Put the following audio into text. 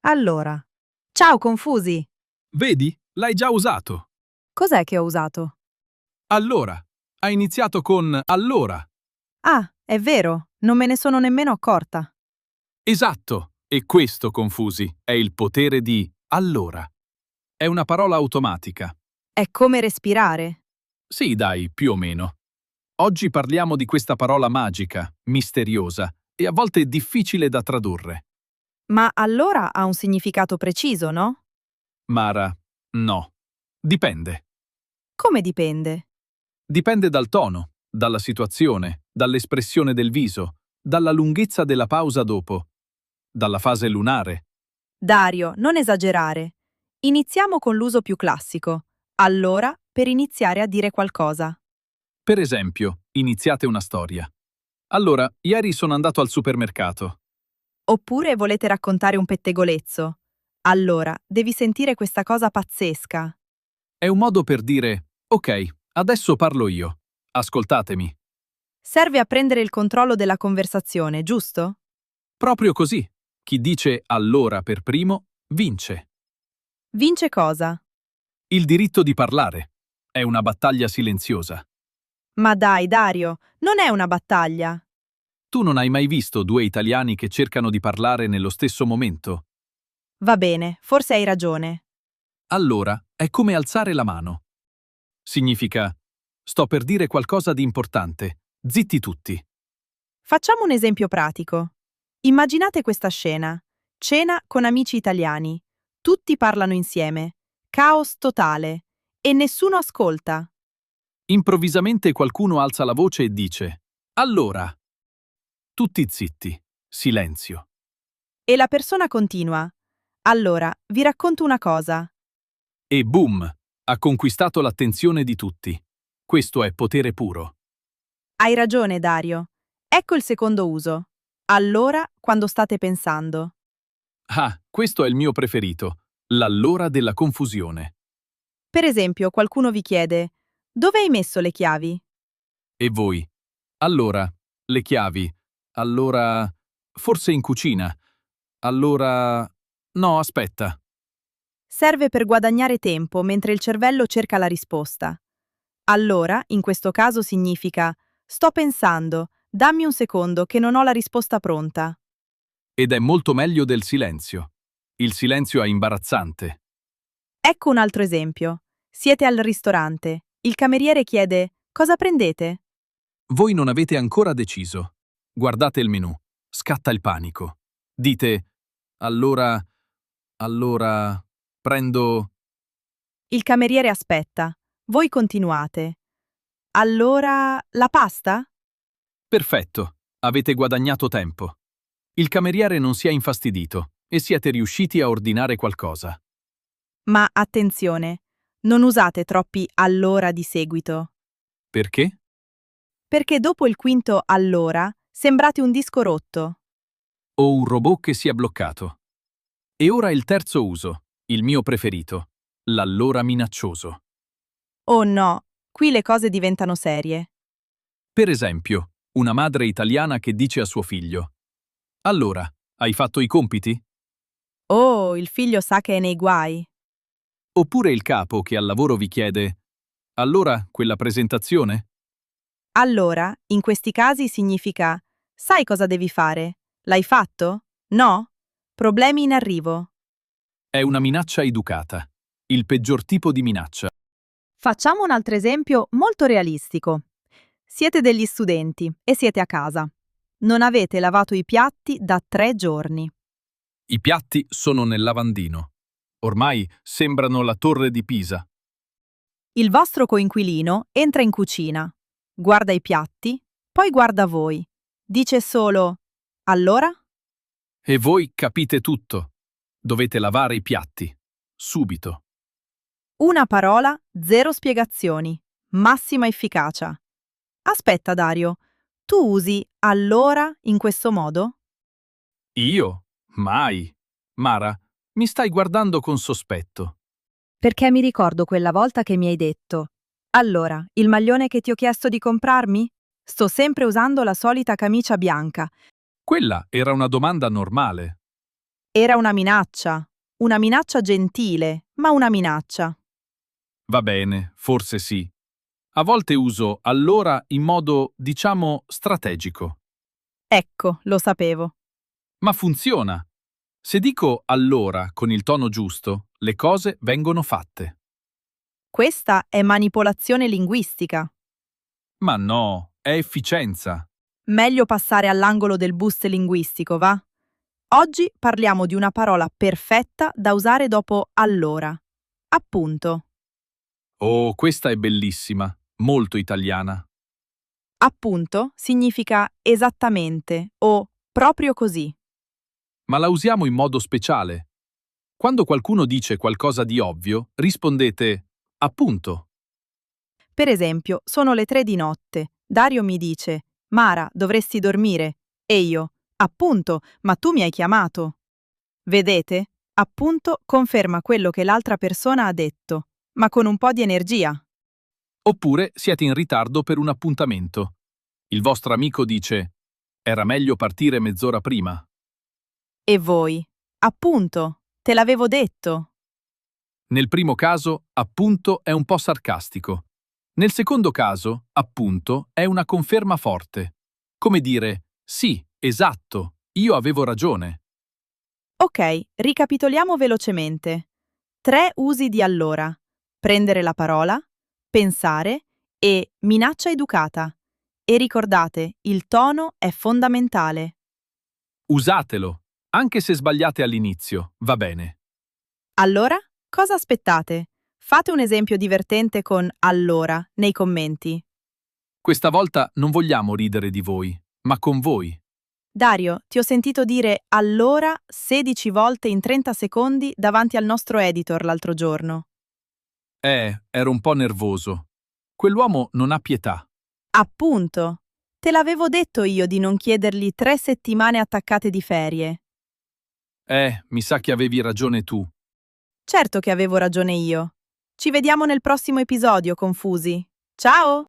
Allora. Ciao, confusi. Vedi? L'hai già usato. Cos'è che ho usato? Allora. Ha iniziato con allora. Ah, è vero, non me ne sono nemmeno accorta. Esatto. E questo, confusi, è il potere di allora. È una parola automatica. È come respirare. Sì, dai, più o meno. Oggi parliamo di questa parola magica, misteriosa e a volte difficile da tradurre. Ma allora ha un significato preciso, no? Mara, no. Dipende. Come dipende? Dipende dal tono, dalla situazione, dall'espressione del viso, dalla lunghezza della pausa dopo, dalla fase lunare. Dario, non esagerare. Iniziamo con l'uso più classico. Allora, per iniziare a dire qualcosa. Per esempio, iniziate una storia. Allora, ieri sono andato al supermercato. Oppure volete raccontare un pettegolezzo. Allora, devi sentire questa cosa pazzesca. È un modo per dire, ok, adesso parlo io. Ascoltatemi. Serve a prendere il controllo della conversazione, giusto? Proprio così. Chi dice allora per primo, vince. Vince cosa? Il diritto di parlare. È una battaglia silenziosa. Ma dai, Dario, non è una battaglia. Tu non hai mai visto due italiani che cercano di parlare nello stesso momento? Va bene, forse hai ragione. Allora, è come alzare la mano. Significa, sto per dire qualcosa di importante. Zitti tutti. Facciamo un esempio pratico. Immaginate questa scena. Cena con amici italiani. Tutti parlano insieme. Caos totale. E nessuno ascolta. Improvvisamente qualcuno alza la voce e dice, allora. Tutti zitti. Silenzio. E la persona continua. Allora, vi racconto una cosa. E boom! Ha conquistato l'attenzione di tutti. Questo è potere puro. Hai ragione, Dario. Ecco il secondo uso. Allora, quando state pensando. Ah, questo è il mio preferito. L'allora della confusione. Per esempio, qualcuno vi chiede: dove hai messo le chiavi? E voi? Allora, le chiavi. Allora, forse in cucina. Allora, no, aspetta. Serve per guadagnare tempo mentre il cervello cerca la risposta. Allora, in questo caso significa: sto pensando, dammi un secondo che non ho la risposta pronta. Ed è molto meglio del silenzio. Il silenzio è imbarazzante. Ecco un altro esempio. Siete al ristorante. Il cameriere chiede: cosa prendete? Voi non avete ancora deciso. Guardate il menù. Scatta il panico. Dite, allora, prendo. Il cameriere aspetta. Voi continuate. Allora, la pasta? Perfetto, avete guadagnato tempo. Il cameriere non si è infastidito e siete riusciti a ordinare qualcosa. Ma attenzione, non usate troppi allora di seguito, Perché? perché dopo il quinto allora sembrate un disco rotto. O un robot che si è bloccato. E ora il terzo uso, il mio preferito, l'allora minaccioso. Oh no, qui le cose diventano serie. Per esempio, una madre italiana che dice a suo figlio: allora, hai fatto i compiti? Oh, il figlio sa che è nei guai. Oppure il capo che al lavoro vi chiede: allora, quella presentazione? Allora, in questi casi significa: sai cosa devi fare? L'hai fatto? No? Problemi in arrivo. È una minaccia educata. Il peggior tipo di minaccia. Facciamo un altro esempio molto realistico. Siete degli studenti e siete a casa. Non avete lavato i piatti da 3 giorni. I piatti sono nel lavandino. Ormai sembrano la torre di Pisa. Il vostro coinquilino entra in cucina, guarda i piatti, poi guarda voi. Dice solo: allora? E voi capite tutto. Dovete lavare i piatti. Subito. Una parola, zero spiegazioni. Massima efficacia. Aspetta, Dario, tu usi allora in questo modo? Io? Mai. Mara, mi stai guardando con sospetto. Perché mi ricordo quella volta che mi hai detto: allora, il maglione che ti ho chiesto di comprarmi? Sto sempre usando la solita camicia bianca. Quella era una domanda normale. Era una minaccia gentile, ma una minaccia. Va bene, forse sì. A volte uso allora in modo, diciamo, strategico. Ecco, lo sapevo. Ma funziona. Se dico allora con il tono giusto, le cose vengono fatte. Questa è manipolazione linguistica. Ma no, è efficienza. Meglio passare all'angolo del boost linguistico, va? Oggi parliamo di una parola perfetta da usare dopo allora. Appunto. Oh, questa è bellissima, molto italiana. Appunto significa esattamente o proprio così. Ma la usiamo in modo speciale. Quando qualcuno dice qualcosa di ovvio, rispondete appunto. Per esempio, sono le 3 di notte. Dario mi dice: Mara, dovresti dormire. E io: appunto, ma tu mi hai chiamato. Vedete? Appunto conferma quello che l'altra persona ha detto, ma con un po' di energia. Oppure siete in ritardo per un appuntamento. Il vostro amico dice era meglio partire mezz'ora prima. E voi? Appunto, te l'avevo detto. Nel primo caso, appunto, è un po' sarcastico. Nel secondo caso, appunto, è una conferma forte. Come dire, sì, esatto, io avevo ragione. Ok, ricapitoliamo velocemente. 3 usi di allora: prendere la parola, pensare e minaccia educata. E ricordate, il tono è fondamentale. Usatelo, anche se sbagliate all'inizio, va bene. Allora, cosa aspettate? Fate un esempio divertente con allora nei commenti. Questa volta non vogliamo ridere di voi, ma con voi. Dario, ti ho sentito dire allora 16 volte in 30 secondi davanti al nostro editor l'altro giorno. Ero un po' nervoso. Quell'uomo non ha pietà. Appunto. Te l'avevo detto io di non chiedergli 3 settimane attaccate di ferie. Mi sa che avevi ragione tu. Certo che avevo ragione io. Ci vediamo nel prossimo episodio, confusi. Ciao!